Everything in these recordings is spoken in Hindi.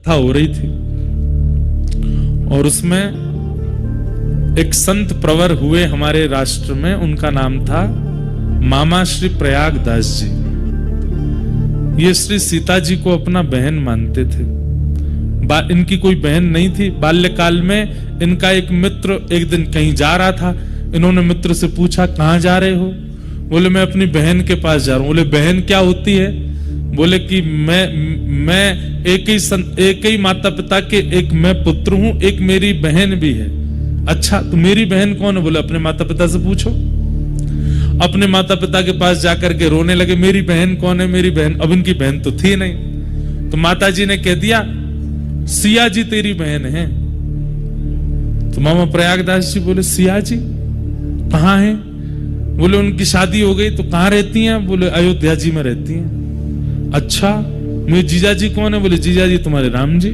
कथा हो रही थी और उसमें एक संत प्रवर हुए हमारे राष्ट्र में, उनका नाम था मामा श्री प्रयागदास जी। ये श्री सीता जी को अपना बहन मानते थे। इनकी कोई बहन नहीं थी। बाल्यकाल में इनका एक मित्र एक दिन कहीं जा रहा था। इन्होंने मित्र से पूछा, कहाँ जा रहे हो? बोले, मैं अपनी बहन के पास जा रहा हूं। बोले, बहन क्या होती है? बोले कि मैं एक ही माता पिता के एक मैं पुत्र हूं, एक मेरी बहन भी है। अच्छा, तो मेरी बहन कौन है? बोले, अपने माता पिता से पूछो। अपने माता पिता के पास जाकर के रोने लगे, मेरी बहन कौन है, मेरी बहन। अब इनकी बहन तो थी नहीं। तो माता जी ने कह दिया, सिया जी तेरी बहन है। तो मामा प्रयागदास जी बोले, सिया जी कहाँ है? बोले, उनकी शादी हो गई। तो कहाँ रहती हैं? बोले, अयोध्या जी में रहती हैं। अच्छा, मेरे जीजा जी कौन है? बोले, जीजा जी तुम्हारे राम जी।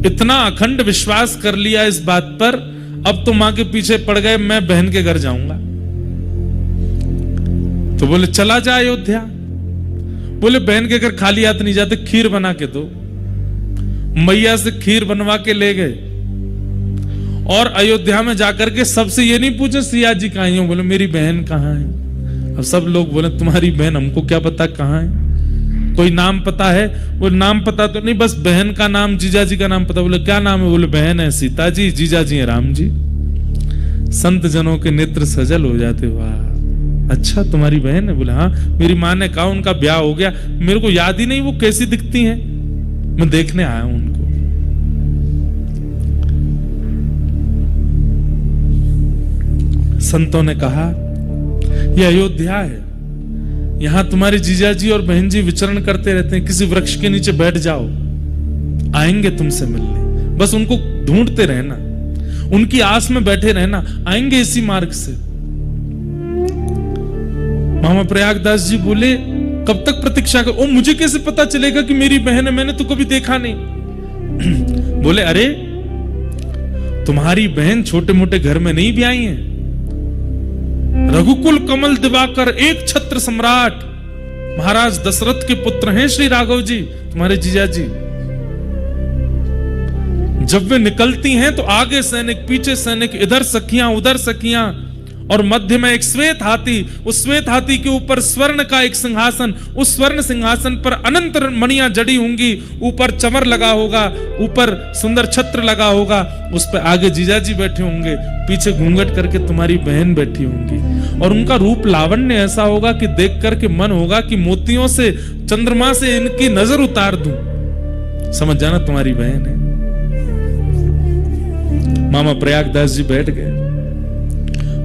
इतना अखंड विश्वास कर लिया इस बात पर, अब तो मां के पीछे पड़ गए, मैं बहन के घर जाऊंगा। तो बोले, चला जा अयोध्या। बोले, बहन के घर खाली हाथ नहीं जाते, खीर बना के दो। मैया से खीर बनवा के ले गए और अयोध्या में जाकर के सबसे ये नहीं पूछे सिया जी कहाँ है? बोले, मेरी बहन कहाँ है? अब सब लोग बोले, तुम्हारी बहन हमको क्या पता कहाँ है? कोई नाम पता है? वो नाम पता तो नहीं, बस बहन का नाम, जीजा जी का नाम पता। बोले, क्या नाम है? बोले, बहन है सीता जी, जीजा जी है राम जी। संत जनों के नेत्र सजल हो जाते। वाह, अच्छा तुम्हारी बहन है? बोले, हाँ। मेरी माँ ने कहा उनका ब्याह हो गया, मेरे को याद ही नहीं वो कैसी दिखती हैं, मैं देखने आया हूं उनको। संतों ने कहा, यह अयोध्या है, यहां तुम्हारे जीजा जी और बहन जी विचरण करते रहते हैं। किसी वृक्ष के नीचे बैठ जाओ, आएंगे तुमसे मिलने। बस उनको ढूंढते रहना, उनकी आस में बैठे रहना, आएंगे इसी मार्ग से। मामा प्रयागदास जी बोले, कब तक प्रतीक्षा कर? ओ, मुझे कैसे पता चलेगा कि मेरी बहन है? मैंने तो कभी देखा नहीं। बोले, अरे तुम्हारी बहन छोटे मोटे घर में नहीं भी आई है। रघुकुल कमल दिवाकर, एक छत्र सम्राट महाराज दशरथ के पुत्र हैं श्री राघव जी, तुम्हारे जीजा जी। जब वे निकलती हैं तो आगे सैनिक, पीछे सैनिक, इधर सखियां उधर सखियां, और मध्य में एक श्वेत हाथी। उस श्वेत हाथी के ऊपर स्वर्ण का एक सिंहासन, उस स्वर्ण सिंहासन पर अनंत मणियां जड़ी होंगी, ऊपर चमर लगा होगा, ऊपर सुंदर छत्र लगा होगा, उस पर आगे जीजा जी बैठे होंगे, पीछे घूंघट करके तुम्हारी बहन बैठी होंगी। और उनका रूप लावण्य ऐसा होगा कि देख करके मन होगा कि मोतियों से, चंद्रमा से इनकी नजर उतार दूं। समझ जाना तुम्हारी बहन है। मामा प्रयागदास जी बैठ गए,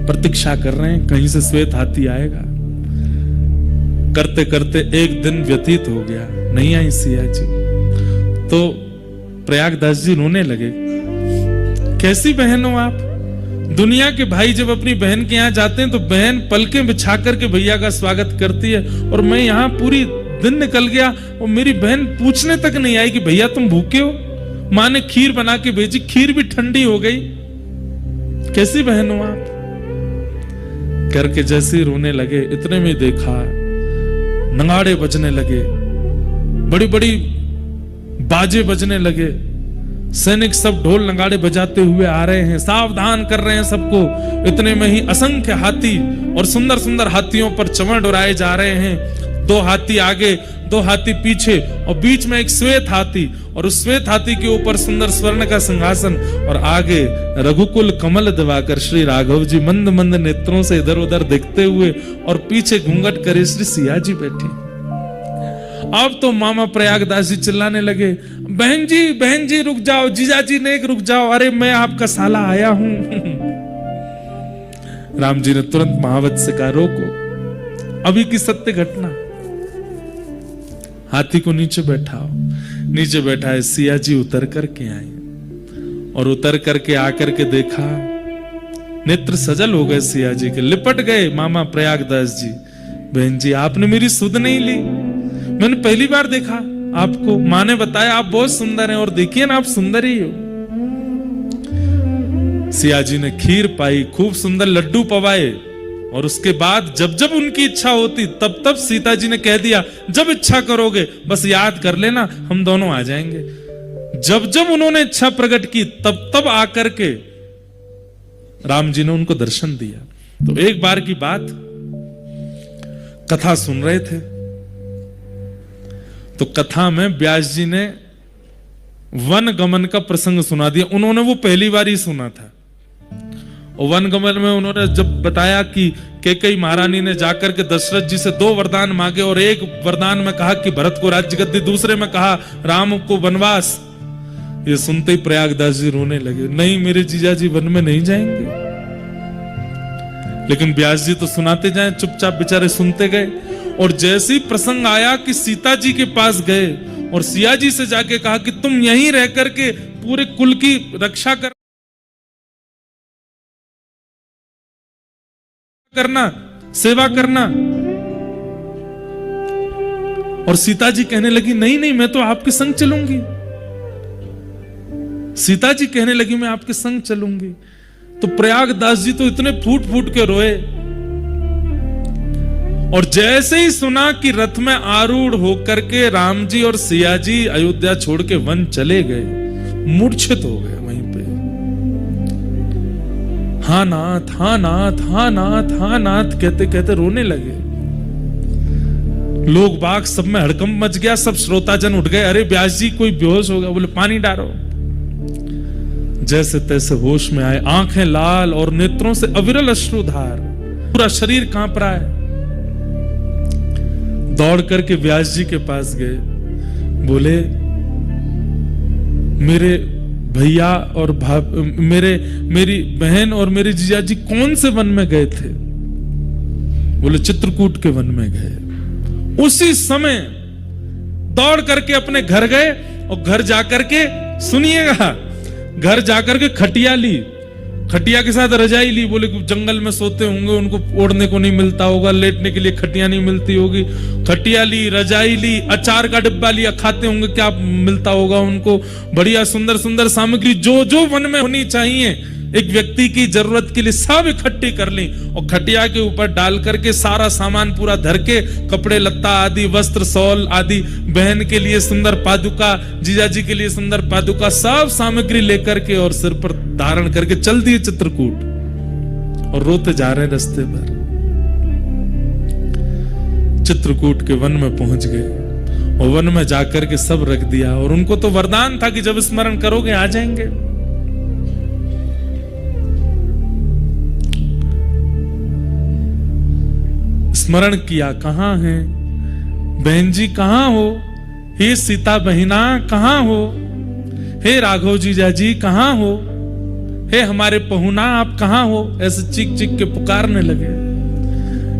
प्रतीक्षा कर रहे हैं कहीं से श्वेत हाथी आएगा। करते करते एक दिन व्यतीत हो गया, नहीं आई सिया जी। तो प्रयागदास जी रोने लगे, कैसी बहन हो आप? दुनिया के भाई जब अपनी बहन के यहाँ जाते हैं तो बहन पलकें बिछा करके भैया का स्वागत करती है, और मैं यहाँ पूरी दिन निकल गया और मेरी बहन पूछने तक नहीं आई कि भैया तुम भूखे हो। माँ ने खीर बना के भेजी, खीर भी ठंडी हो गई। कैसी बहन हो आप? करके जैसे ही रोने लगे, इतने में देखा नगाड़े बजने लगे, बड़ी बड़ी बाजे बजने लगे, सैनिक सब ढोल नगाड़े बजाते हुए आ रहे हैं, सावधान कर रहे हैं सबको। इतने में ही असंख्य हाथी और सुंदर सुंदर हाथियों पर चमड़ उड़ाए जा रहे हैं। 2 हाथी आगे, 2 हाथी पीछे, और बीच में एक श्वेत हाथी, और उस श्वेत हाथी के ऊपर सुंदर स्वर्ण का सिंहासन, और आगे रघुकुल कमल दिवाकर श्री राघव जी मंद मंद नेत्रों से इधर उधर देखते हुए, और पीछे घूंघट करे श्री सिया जी बैठे। अब तो मामा प्रयागदास जी चिल्लाने लगे, बहन जी रुक जाओ, जीजा जी ने रुक जाओ, अरे मैं आपका साला आया हूं। राम जी ने तुरंत महावत से कहा, रोको, अभी की सत्य घटना। हाथी को नीचे बैठाओ। नीचे बैठा है, सिया जी उतर करके आए, और उतर करके आकर के देखा, नेत्र सजल हो गए सिया जी के, लिपट गए मामा प्रयागदास जी। बहन जी आपने मेरी सुध नहीं ली, मैंने पहली बार देखा आपको, माँ ने बताया आप बहुत सुंदर हैं, और देखिए ना आप सुंदर ही हो। सिया जी ने खीर पाई, खूब सुंदर लड्डू पवाए, और उसके बाद जब जब उनकी इच्छा होती तब तब सीता जी ने कह दिया, जब इच्छा करोगे बस याद कर लेना, हम दोनों आ जाएंगे। जब जब उन्होंने इच्छा प्रकट की तब तब आकर के राम जी ने उनको दर्शन दिया। तो एक बार की बात, कथा सुन रहे थे तो कथा में व्यास जी ने वन गमन का प्रसंग सुना दिया। उन्होंने वो पहली बार ही सुना था। और वन गमन में उन्होंने जब बताया कि कैकेयी महारानी ने जाकर के दशरथ जी से 2 वरदान मांगे और एक वरदान में कहा कि भरत को राज्य गद्दी, दूसरे में कहा राम को वनवास। ये सुनते ही प्रयागदास जी रोने लगे, नहीं मेरे जीजा जी वन में नहीं जाएंगे। लेकिन व्यास जी तो सुनाते जाए, चुपचाप बेचारे सुनते गए। और जैसे ही प्रसंग आया कि सीता जी के पास गए और सिया जी से जाके कहा कि तुम यहीं रह करके पूरे कुल की रक्षा करना, सेवा करना। और सीता जी कहने लगी, नहीं नहीं मैं तो आपके संग चलूंगी। सीता जी कहने लगी, मैं आपके संग चलूंगी। तो प्रयागदास जी तो इतने फूट फूट के रोए। और जैसे ही सुना कि रथ में आरूढ़ होकर के राम जी और सिया जी अयोध्या छोड़ के वन चले गए, मूर्छित हो गए वहीं पे। हाँ नाथ, हाँ नाथ, हाँ नाथ, हाँ नाथ कहते कहते रोने लगे। लोग बाग सब में हड़कंप मच गया, सब श्रोताजन उठ गए, अरे व्यास जी कोई बेहोश हो गया। बोले पानी डालो। जैसे तैसे होश में आए, आंखें लाल और नेत्रों से अविरल अश्रुधार, पूरा शरीर कांप रहा है। दौड़ करके व्यास जी के पास गए, बोले मेरे भैया और मेरी बहन और मेरे जीजा जी कौन से वन में गए थे? बोले चित्रकूट के वन में गए। उसी समय दौड़ करके अपने घर गए और घर जाकर के, सुनिएगा, घर जाकर के खटिया ली, खटिया के साथ रजाई ली। बोले जंगल में सोते होंगे, उनको ओढ़ने को नहीं मिलता होगा, लेटने के लिए खटिया नहीं मिलती होगी। खटिया ली, रजाई ली, अचार का डिब्बा लिया, खाते होंगे, क्या मिलता होगा उनको, बढ़िया सुंदर सुंदर सामग्री जो जो वन में होनी चाहिए एक व्यक्ति की जरूरत के लिए सब इकट्ठी कर ली। और खटिया के ऊपर डाल करके सारा सामान पूरा धर के, कपड़े लत्ता आदि, वस्त्र सौल आदि, बहन के लिए सुंदर पादुका, जीजा जी के लिए सुंदर पादुका, सब सामग्री लेकर के और सिर पर धारण करके चल दिए चित्रकूट। और रोते जा रहे रास्ते पर। चित्रकूट के वन में पहुंच गए और वन में जाकर के सब रख दिया। और उनको तो वरदान था कि जब स्मरण करोगे आ जाएंगे। स्मरण किया, कहां है बहन जी, कहां हो? हे सीता बहिना कहां हो? हे राघव जीजा जी कहां हो? हे हमारे पहुना आप कहां हो? ऐसे चीख चीख के पुकारने लगे।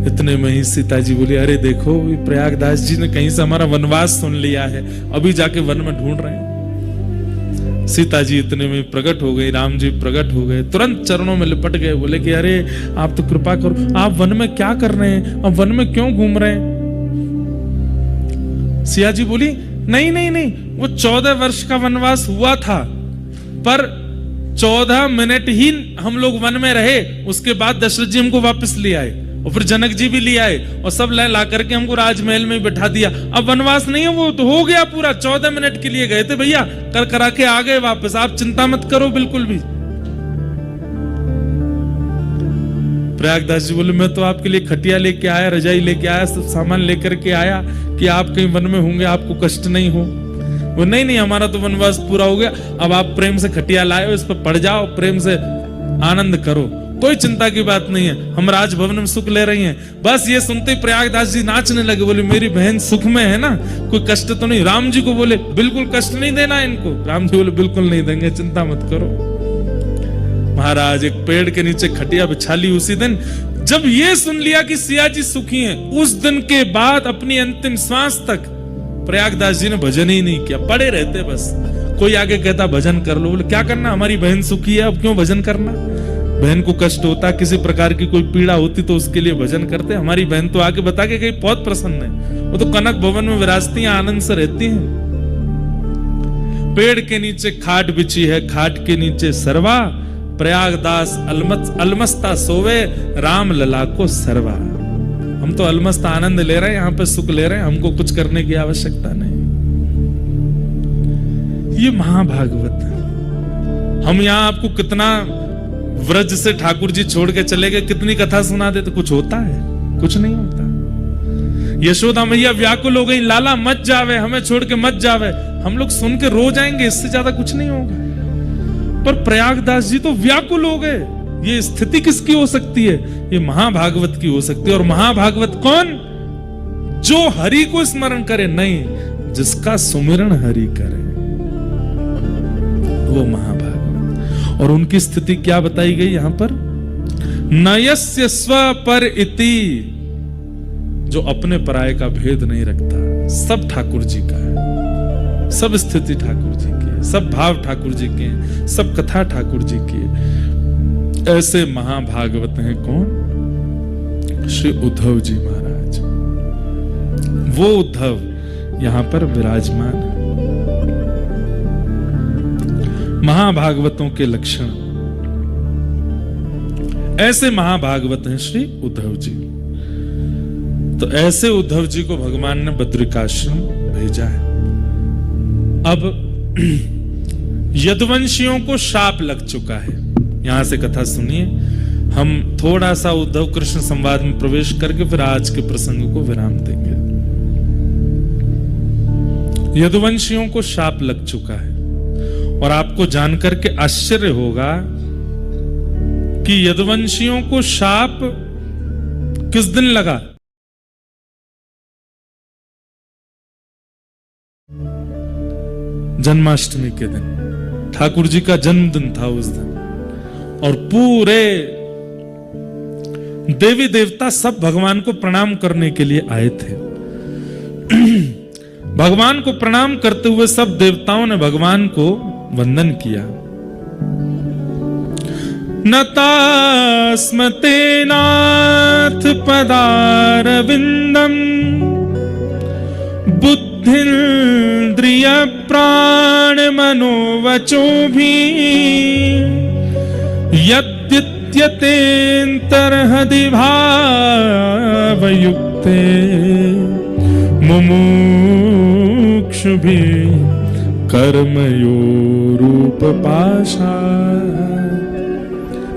इतने में ही सीता जी बोली, अरे देखो प्रयागदास जी ने कहीं से हमारा वनवास सुन लिया है, अभी जाके वन में ढूंढ रहे हैं। सीता जी इतने में प्रकट हो गई, राम जी प्रकट हो गए, तुरंत चरणों में लिपट गए। बोले कि अरे आप तो कृपा करो, आप वन में क्या कर रहे हैं, अब वन में क्यों घूम रहे हैं? सिया जी बोली, नहीं नहीं नहीं, वो 14 वर्ष का वनवास हुआ था, पर 14 मिनट ही हम लोग वन में रहे, उसके बाद दशरथ जी हमको वापस ले आए और फिर जनक जी भी ले आए और सब ला करके हमको राजमहल में बैठा दिया। अब वनवास नहीं है, वो तो हो गया पूरा। 14 मिनट के लिए गए थे भैया, कर करा के आ गए वापस, आप चिंता मत करो बिल्कुल भी। प्रयागदास जी बोले, मैं तो आपके लिए खटिया लेके आया, रजाई लेके आया, सब सामान लेकर के आया कि आप कहीं वन में होंगे, आपको कष्ट नहीं हो। वो नहीं नहीं, हमारा तो वनवास पूरा हो गया, अब आप प्रेम से खटिया लाए हो, इस पर पड़ जाओ, प्रेम से आनंद करो, कोई चिंता की बात नहीं है, हम राजभवन में सुख ले रही हैं। बस ये सुनते प्रयागदास जी नाचने लगे। बोले मेरी बहन सुख में है ना, कोई कष्ट तो नहीं? राम जी को बोले बिल्कुल कष्ट नहीं देना इनको। राम जी बोले बिल्कुल नहीं देंगे, चिंता मत करो। महाराज एक पेड़ के नीचे खटिया बिछा ली। उसी दिन जब ये सुन लिया कि सिया जी सुखी हैं, उस दिन के बाद अपनी अंतिम श्वास तक प्रयागदास जी ने भजन ही नहीं किया, पड़े रहते बस। कोई आगे कहता भजन कर लो, बोले क्या करना, हमारी बहन सुखी है, अब क्यों भजन करना? बहन को कष्ट होता, किसी प्रकार की कोई पीड़ा होती तो उसके लिए भजन करते। हमारी बहन तो आके बता के गई बहुत प्रसन्न है, वो तो कनक भवन में विराजती हैं, आनंद से रहती हैं। पेड़ के नीचे खाट बिछी है, खाट के नीचे सरवा, प्रयागदास अलमस्ता सोवे, राम लला को सरवा। हम तो अलमस्ता आनंद ले रहे हैं, यहां पे सुख ले रहे हैं, हमको कुछ करने की आवश्यकता नहीं। ये महाभागवत है। हम यहां आपको कितना व्रज से ठाकुर जी छोड़ के चले गए, कितनी कथा सुना देते, कुछ होता है? कुछ नहीं होता। यशोदा मैया व्याकुल हो गई, लाला मत जावे, हमें छोड़ के मत जावे। हम लोग सुन के रो जाएंगे, इससे ज्यादा कुछ नहीं होगा। पर प्रयागदास जी तो व्याकुल हो गए। ये स्थिति किसकी हो सकती है? ये महाभागवत की हो सकती है। और महाभागवत कौन? जो हरि को स्मरण करे, नहीं, जिसका सुमिरन हरि करे, वो महाभागवत। और उनकी स्थिति क्या बताई गई यहां पर? नयस्य स्व पर इति, जो अपने पराये का भेद नहीं रखता। सब ठाकुर जी का है, सब स्थिति ठाकुर जी की है, सब भाव ठाकुर जी के हैं, सब कथा ठाकुर जी की है। ऐसे महाभागवत हैं कौन? श्री उद्धव जी महाराज। वो उद्धव यहां पर विराजमान है। महाभागवतों के लक्षण, ऐसे महाभागवत हैं श्री उद्धव जी। तो ऐसे उद्धव जी को भगवान ने बद्रिकाश्रम भेजा है। अब यदुवंशियों को शाप लग चुका है। यहां से कथा सुनिए। हम थोड़ा सा उद्धव कृष्ण संवाद में प्रवेश करके फिर आज के प्रसंग को विराम देंगे। यदुवंशियों को शाप लग चुका है। और आपको जानकर के आश्चर्य होगा कि यदुवंशियों को शाप किस दिन लगा? जन्माष्टमी के दिन। ठाकुर जी का जन्मदिन था उस दिन। और पूरे देवी देवता सब भगवान को प्रणाम करने के लिए आए थे। भगवान को प्रणाम करते हुए सब देवताओं ने भगवान को वंदन किया। नतास्मते नाथ पदारविंदम, बुद्धिन्द्रिय प्राण मनोवचो भी, यद्यत्यतेऽन्तर्हृदि भावयुक्ते, मुमुक्षुभिः कर्मयोरुपपाशा।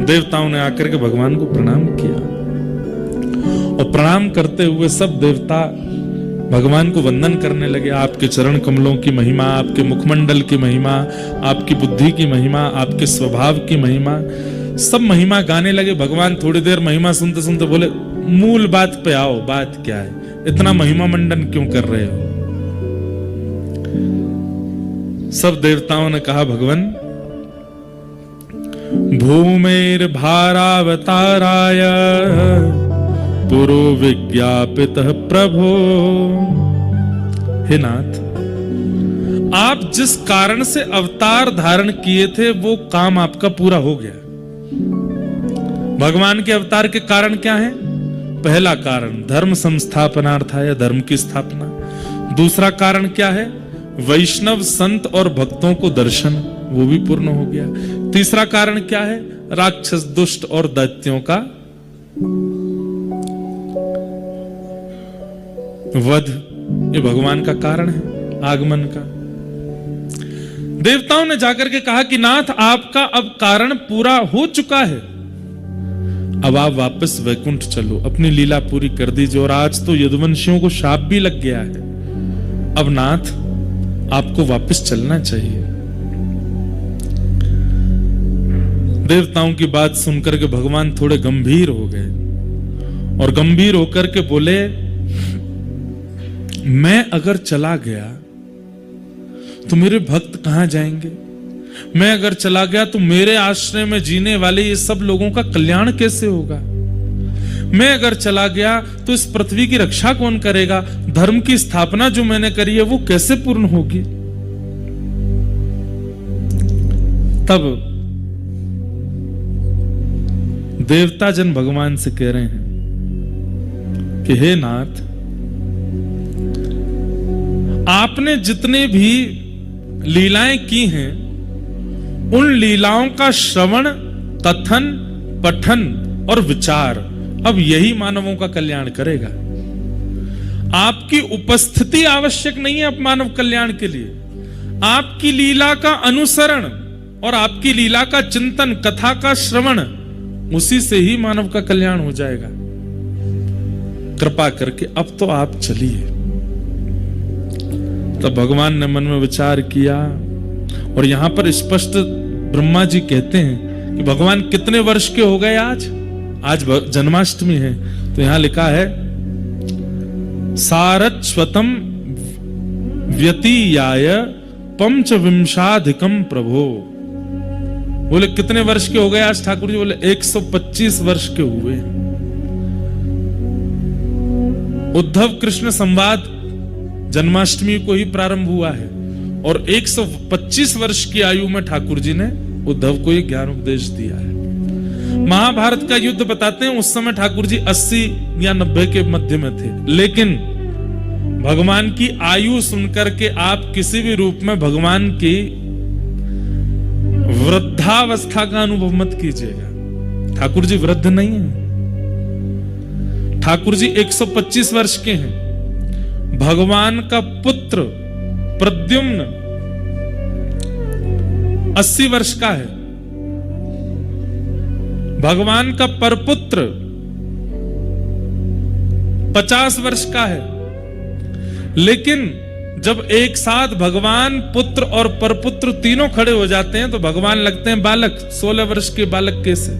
देवताओं ने आकर के भगवान को प्रणाम किया। और प्रणाम करते हुए सब देवता भगवान को वंदन करने लगे। आपके चरण कमलों की महिमा, आपके मुखमंडल की महिमा, आपकी बुद्धि की महिमा, आपके स्वभाव की महिमा, सब महिमा गाने लगे। भगवान थोड़ी देर महिमा सुनते सुनते बोले, मूल बात पे आओ, बात क्या है? इतना महिमा मंडन क्यों कर रहे हो? सब देवताओं ने कहा, भगवान, भूमेर भारावताराय पुरो विज्ञापितः प्रभो। हे नाथ, आप जिस कारण से अवतार धारण किए थे वो काम आपका पूरा हो गया। भगवान के अवतार के कारण क्या है? पहला कारण धर्म संस्थापनार्थाय, धर्म की स्थापना। दूसरा कारण क्या है? वैष्णव संत और भक्तों को दर्शन, वो भी पूर्ण हो गया। तीसरा कारण क्या है? राक्षस दुष्ट और दैत्यों का वध। ये भगवान का कारण है आगमन का। देवताओं ने जाकर के कहा कि नाथ, आपका अब कारण पूरा हो चुका है, अब आप वापस वैकुंठ चलो, अपनी लीला पूरी कर दीजिए। और आज तो यदुवंशियों को शाप भी लग गया है। अब नाथ, आपको वापस चलना चाहिए। देवताओं की बात सुनकर के भगवान थोड़े गंभीर हो गए और गंभीर होकर के बोले, मैं अगर चला गया तो मेरे भक्त कहां जाएंगे? मैं अगर चला गया तो मेरे आश्रय में जीने वाले ये सब लोगों का कल्याण कैसे होगा? मैं अगर चला गया तो इस पृथ्वी की रक्षा कौन करेगा? धर्म की स्थापना जो मैंने करी है वो कैसे पूर्ण होगी? तब देवता जन भगवान से कह रहे हैं कि हे नाथ, आपने जितने भी लीलाएं की हैं, उन लीलाओं का श्रवण कथन, पठन और विचार, अब यही मानवों का कल्याण करेगा। आपकी उपस्थिति आवश्यक नहीं है अब मानव कल्याण के लिए। आपकी लीला का अनुसरण और आपकी लीला का चिंतन, कथा का श्रवण, उसी से ही मानव का कल्याण हो जाएगा। कृपा करके अब तो आप चलिए। तब भगवान ने मन में विचार किया और यहां पर स्पष्ट ब्रह्मा जी कहते हैं कि भगवान कितने वर्ष के हो गए आज? आज जन्माष्टमी है, तो यहां लिखा है सारस्वतम व्यतीयाय पंचविंशाधिकम प्रभो। बोले कितने वर्ष के हो गए आज ठाकुर जी? बोले 125 वर्ष के हुए। उद्धव कृष्ण संवाद जन्माष्टमी को ही प्रारंभ हुआ है और 125 वर्ष की आयु में ठाकुर जी ने उद्धव को यह ज्ञान उपदेश दिया है। महाभारत का युद्ध बताते हैं, उस समय ठाकुर जी 80 या 90 के मध्य में थे, लेकिन भगवान की आयु सुनकर के आप किसी भी रूप में भगवान की वृद्धावस्था का अनुभव मत कीजिएगा। ठाकुर जी वृद्ध नहीं है, ठाकुर जी 125 वर्ष के हैं। भगवान का पुत्र प्रद्युम्न 80 वर्ष का है। भगवान का परपुत्र 50 वर्ष का है। लेकिन जब एक साथ भगवान, पुत्र और परपुत्र तीनों खड़े हो जाते हैं तो भगवान लगते हैं बालक। 16 वर्ष के बालक कैसे?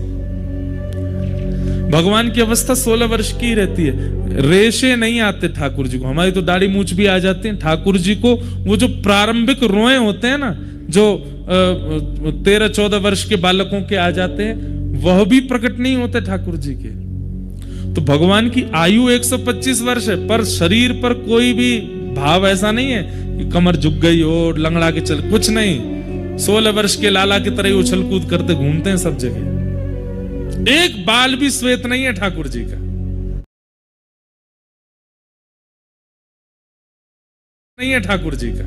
भगवान की अवस्था 16 वर्ष की रहती है। रेशे नहीं आते ठाकुर जी को, हमारी तो दाढ़ी मूछ भी आ जाती है। ठाकुर जी को वो जो प्रारंभिक रोए होते हैं ना, जो 13-14 वर्ष के बालकों के आ जाते हैं, वह भी प्रकट नहीं होते ठाकुर जी के। तो भगवान की आयु 125 वर्ष है, पर शरीर पर कोई भी भाव ऐसा नहीं है कि कमर झुक गई हो, लंगड़ा के चल, कुछ नहीं। 16 वर्ष के लाला की तरह उछल कूद करते घूमते हैं सब जगह। एक बाल भी श्वेत नहीं है ठाकुर जी का, नहीं है ठाकुर जी का।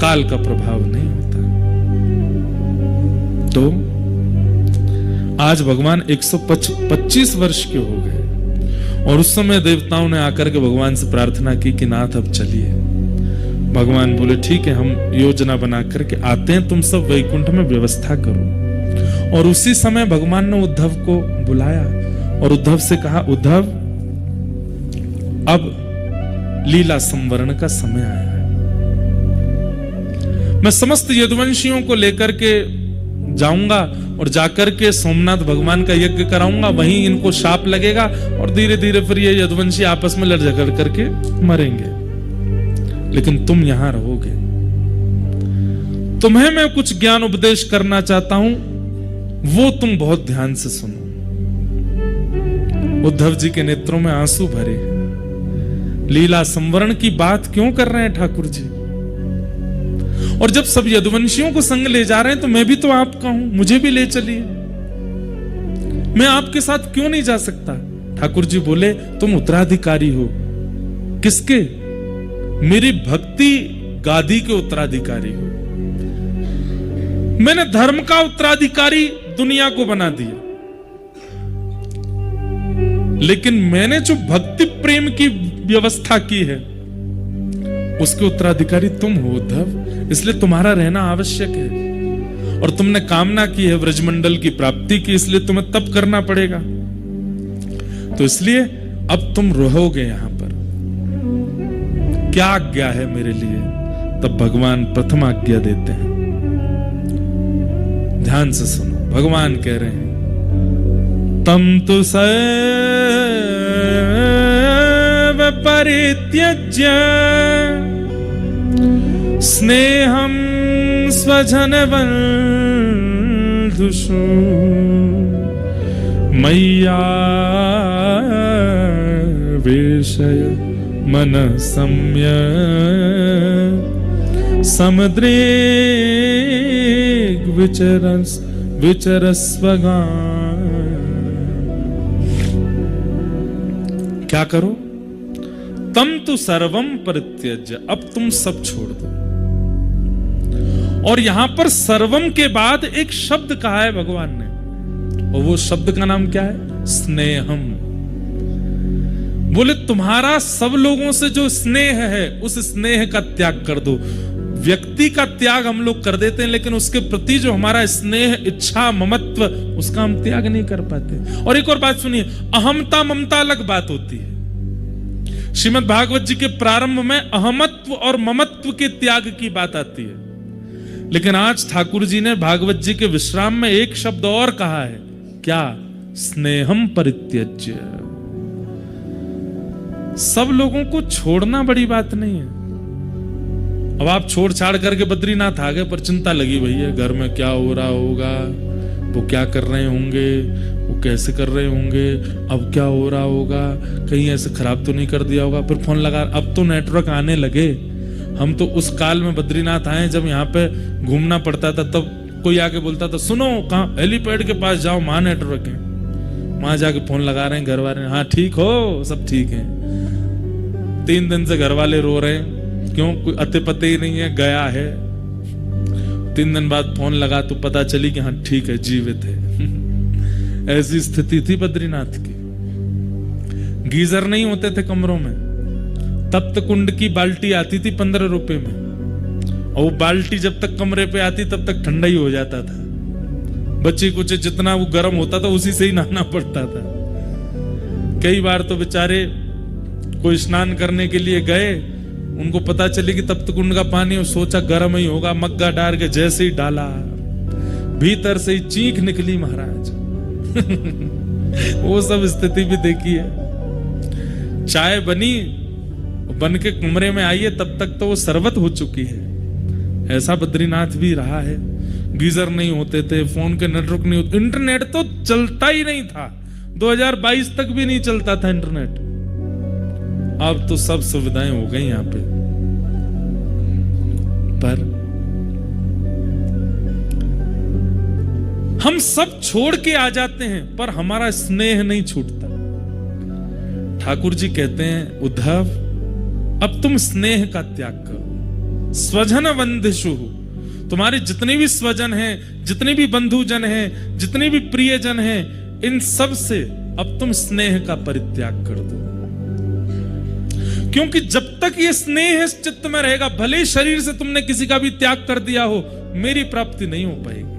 काल का प्रभाव नहीं होता। तो आज भगवान 125 वर्ष के हो गए और उस समय देवताओं ने आकर के भगवान से प्रार्थना की कि नाथ अब चलिए। भगवान बोले ठीक है, हम योजना बना करके आते हैं, तुम सब वैकुंठ में व्यवस्था करो। और उसी समय भगवान ने उद्धव को बुलाया और उद्धव से कहा, उद्धव अब लीला संवरण का समय आया है। मैं समस्त यदुवंशियों को लेकर के जाऊंगा और जाकर के सोमनाथ भगवान का यज्ञ कराऊंगा, वहीं इनको शाप लगेगा और धीरे धीरे फिर ये यदुवंशी आपस में लड़ झगड़ करके मरेंगे। लेकिन तुम यहां रहोगे। तुम्हें मैं कुछ ज्ञान उपदेश करना चाहता हूं, वो तुम बहुत ध्यान से सुनो। उद्धव जी के नेत्रों में आंसू भरे। लीला संवरण की बात क्यों कर रहे हैं ठाकुर जी? और जब सब यदुवंशियों को संग ले जा रहे हैं तो मैं भी तो आपका हूं, मुझे भी ले चलिए। मैं आपके साथ क्यों नहीं जा सकता? ठाकुर जी बोले, तुम उत्तराधिकारी हो। किसके? मेरी भक्ति गादी के उत्तराधिकारी हो। मैंने धर्म का उत्तराधिकारी दुनिया को बना दिया, लेकिन मैंने जो भक्ति प्रेम की व्यवस्था की है उसके उत्तराधिकारी तुम हो उद्धव। इसलिए तुम्हारा रहना आवश्यक है। और तुमने कामना की है व्रजमंडल की प्राप्ति की, इसलिए तुम्हें तप करना पड़ेगा। तो इसलिए अब तुम रहोगे यहां पर। क्या आज्ञा है मेरे लिए? तब भगवान प्रथम आज्ञा देते हैं। ध्यान से सुनो, भगवान कह रहे हैं, तम तु सर्व परित्यज्य स्नेहं स्वजन बंधुषु मय्या वेशय मन सम्य समुद्रे विचरस्वगा। क्या करो? तम तु सर्वम परित्यज्य, अब तुम सब छोड़ दो और यहां पर सर्वम के बाद एक शब्द कहा है भगवान ने, और वो शब्द का नाम क्या है? स्नेहम। बोले तुम्हारा सब लोगों से जो स्नेह है, उस स्नेह का त्याग कर दो। व्यक्ति का त्याग हम लोग कर देते हैं, लेकिन उसके प्रति जो हमारा स्नेह, इच्छा, ममत्व, उसका हम त्याग नहीं कर पाते। और एक और बात सुनिए, अहमता ममता अलग बात होती है। श्रीमद् भागवत जी के प्रारंभ में अहमत्व और ममत्व के त्याग की बात आती है, लेकिन आज ठाकुर जी ने भागवत जी के विश्राम में एक शब्द और कहा है, क्या? स्नेहम परित्यज्य। सब लोगों को छोड़ना बड़ी बात नहीं है। अब आप छोड़ छाड़ करके बद्रीनाथ आ गए, पर चिंता लगी भैया घर में क्या हो रहा होगा, वो क्या कर रहे होंगे, वो कैसे कर रहे होंगे, अब क्या हो रहा होगा, कहीं ऐसे खराब तो नहीं कर दिया होगा। फिर फोन लगा, अब तो नेटवर्क आने लगे। हम तो उस काल में बद्रीनाथ आए जब यहाँ पे घूमना पड़ता था, तब कोई आके बोलता था सुनो कहाँ, हेलीपैड के पास जाओ, वहां नेटवर्क है। वहां जाके फोन लगा रहे हैं घर वाले, हाँ ठीक हो, सब ठीक है। 3 दिन से घर वाले रो रहे हैं, क्यों? कोई अते पते ही नहीं है, गया है। 3 दिन बाद फोन लगा तो पता चली कि हाँ ठीक है, जीवित है। ऐसी स्थिति थी बद्रीनाथ की। गीजर नहीं होते थे कमरों में, तप्त कुंड की बाल्टी आती थी 15 रुपए में, और वो बाल्टी जब तक कमरे पे आती तब तक ठंडा ही हो जाता था। बच्चे कुछ जितना वो गर्म होता था उसी से ही नहाना पड़ता था। कई बार तो बेचारे कोई स्नान करने के लिए गए, उनको पता चली कि तप्त कुंड का पानी, और सोचा गर्म ही होगा, मग्गा डाल के जैसे ही डाला, भीतर से ही चीख निकली महाराज। वो सब स्थिति भी देखी है। चाय बनी, बन के कमरे में आई है, तब तक तो वो शरबत हो चुकी है। ऐसा बद्रीनाथ भी रहा है। गीजर नहीं होते थे, फोन के नेटवर्क नहीं होते, इंटरनेट तो चलता ही नहीं था। 2022 तक भी नहीं चलता था इंटरनेट। अब तो सब सुविधाएं हो गई यहां पे, पर हम सब छोड़ के आ जाते हैं, पर हमारा स्नेह नहीं छूटता। ठाकुर जी कहते हैं, उद्धव अब तुम स्नेह का त्याग करो। स्वजन वंदिषु, तुम्हारे जितने भी स्वजन हैं, जितने भी बंधुजन हैं, जितने भी प्रियजन हैं, इन सब से अब तुम स्नेह का परित्याग कर दो। क्योंकि जब तक ये स्नेह चित्त में रहेगा, भले शरीर से तुमने किसी का भी त्याग कर दिया हो, मेरी प्राप्ति नहीं हो पाएगी।